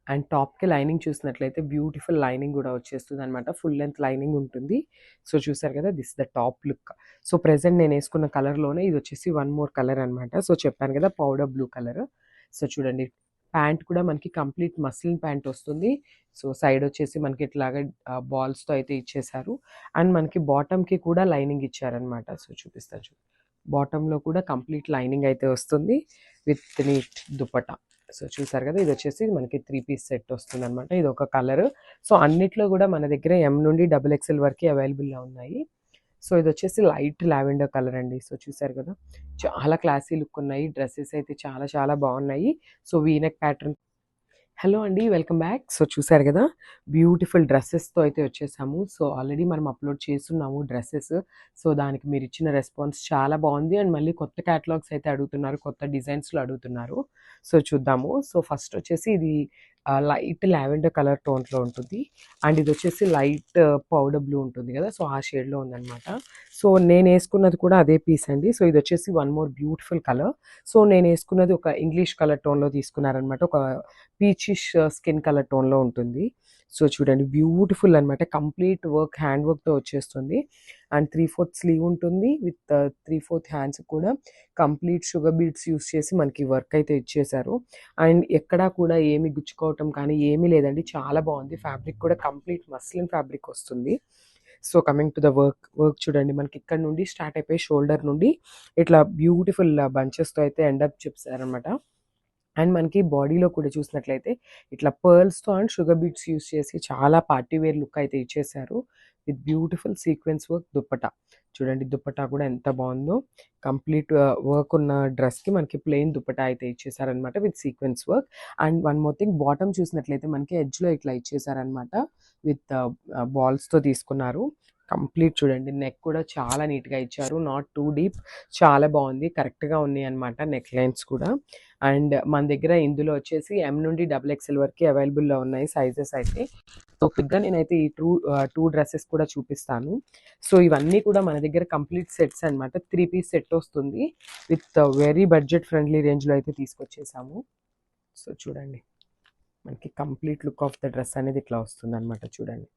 And టాప్‌కి lining చూసినట్లయితే beautiful lining గూడా వచ్చేస్తుందనమాట. ఫుల్ లెంత్ లైనింగ్ ఉంటుంది. సో, చూసారు కదా! This the top look. So, present నేనేసుకున్న కలర్‌లోనే ఇదొచ్చేసి వన్ మోర్ కలర్ అనమాట. సో, చెప్పాను కదా! Powder blue colour. సో, చూడండి ప్యాంట్ కూడా మనకి కంప్లీట్ మస్లిన్ ప్యాంట్ వస్తుంది. సో, సైడ్ వచ్చేసి మనకి ఇట్లాగా బాల్స్‌తో అయితే ఇచ్చేశారు. అండ్ మనకి బాటమ్‌కి కూడా లైనింగ్ ఇచ్చారనమాట. సో, చూపిస్తా బాటమ్‌లో కూడా కంప్లీట్ లైనింగ్ అయితే వస్తుంది విత్ నీట్ దుపట్టా. సో, చూసారు కదా! ఇదొచ్చేసి మనకి 3 పీస్ సెట్ వస్తుందనమాట. ఇదొక కలరు. సో, అన్నిట్లో గూడా మన దగ్గర ఎం నుండి డబుల్ ఎక్స్‌ఎల్ వరకి అవైలబుల్‌లో ఉన్నాయి. సో, ఇదొచ్చేసి లైట్ లావెండర్ కలర్ అండి. సో, చూసారు కదా! చాలా క్లాసీ లుక్ ఉన్నాయి. డ్రెసెస్ అయితే చాలా చాలా బావున్నాయి. So, V neck pattern. Hello అండి. Welcome back. సో, చూసారు గదా! బ్యూటిఫుల్ డ్రెసెస్‌తో అయితే వచ్చేసాము. సో, ఆల్రెడీ మనం అప్‌లోడ్ చేసున్నాము డ్రెసెస్. సో, దానికి మీరిచ్చిన రెస్పాన్స్ చాలా బావుంది. అండ్ మళ్ళీ కొత్త క్యాటలాగ్స్ అయితే అడుగుతున్నారు. కొత్త డిజైన్స్‌లో అడుగుతున్నారు. సో, చూద్దాము. సో, ఫస్ట్ వచ్చేసి ఇది లైట్ లావెండర్ కలర్ టోన్‌లో ఉంటుంది. అండ్ ఇదొచ్చేసి లైట్ పౌడర్ బ్లూ ఉంటుంది గదా! సో, ఆ షేడ్‌లో ఉందనమాట. సో, నేనేసుకున్నది కూడా అదే పీస్ అండి. సో, ఇదొచ్చేసి one more beautiful colour. So, నేనేసుకున్నది ఒక ఇంగ్లీష్ కలర్ టోన్‌లో తీసుకున్నారనమాట. ఒక పీచిష్ స్కిన్ కలర్ టోన్‌లో ఉంటుంది. సో, చూడండి బ్యూటిఫుల్ అనమాట. కంప్లీట్ వర్క్ హ్యాండ్ వర్క్‌తో వచ్చేస్తుంది. అండ్ 3/4 స్లీవ్ ఉంటుంది. విత్ 3/4 హ్యాండ్స్ కూడా కంప్లీట్ షుగర్ బీడ్స్ యూజ్ చేసి మనకి వర్క్ అయితే ఇచ్చేశారు. అండ్ ఎక్కడా కూడా ఏమి గుచ్చుకోవటం కానీ ఏమీ లేదండి. చాలా బావుంది. ఫ్యాబ్రిక్ కూడా కంప్లీట్ మస్లిన్ ఫ్యాబ్రిక్ వస్తుంది. So, coming to the work చూడండి మనకి ఇక్కడ నుండి స్టార్ట్ అయిపోయి షోల్డర్ నుండి ఇట్లా బ్యూటిఫుల్ బంచెస్‌తో అయితే ఎండ్ అప్ చేశారనమాట. అండ్ మనకి బాడీలో కూడా చూసినట్లయితే ఇట్లా పర్ల్స్‌తో అండ్ షుగర్ బీడ్స్ యూజ్ చేసి చాలా పార్టీ వేర్ లుక్ అయితే ఇచ్చేశారు. With beautiful sequence work dupatta. చూడండి దుప్పట్టా కూడా ఎంత బావుందో. కంప్లీట్ వర్క్ ఉన్న డ్రెస్‌కి మనకి ప్లెయిన్ దుప్పట్టా అయితే ఇచ్చేసారనమాట with sequence work. And one more thing bottom చూసినట్లయితే మనకి ఎడ్జ్‌లో ఇట్లా ఇచ్చేసారనమాట. విత్ బాల్స్‌తో తీసుకున్నారు. కంప్లీట్ చూడండి నెక్ కూడా చాలా నీట్‌గా ఇచ్చారు. Not too deep. చాలా బావుంది. కరెక్ట్‌గా ఉన్నాయన్నమాట నెక్ లైన్స్ కూడా. అండ్ మన దగ్గర ఇందులో వచ్చేసి ఎం నుండి డబుల్ ఎక్స్ఎల్ వరకు అవైలబుల్‌లో ఉన్నాయి సైజెస్ అయితే. సో, క్విక్‌గా నేనైతే ఈ 2 డ్రెసెస్ కూడా చూపిస్తాను. సో, ఇవన్నీ కూడా మన దగ్గర కంప్లీట్ సెట్స్ అనమాట. 3 పీస్ సెట్ వస్తుంది. విత్ వెరీ బడ్జెట్ ఫ్రెండ్లీ రేంజ్‌లో అయితే తీసుకొచ్చేసాము. సో, చూడండి. మనకి complete look of the dress అనేది ఇట్లా వస్తుందనమాట చూడండి.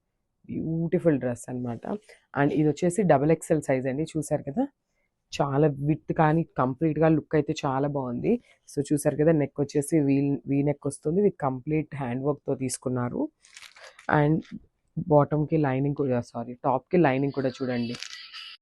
బ్యూటిఫుల్ డ్రెస్ అనమాట. అండ్ ఇదొచ్చేసి డబుల్ ఎక్స్ఎల్ సైజ్ అండి. చూసారు కదా! చాలా విడ్త్ కానీ కంప్లీట్‌గా లుక్ అయితే చాలా బావుంది. సో, చూసారు కదా! నెక్ వచ్చేసి వీ నెక్ వస్తుంది. విత్ కంప్లీట్ హ్యాండ్ వర్క్‌తో తీసుకున్నారు. అండ్ బాటమ్‌కి లైనింగ్ కూడా టాప్‌కి లైనింగ్ కూడా చూడండి.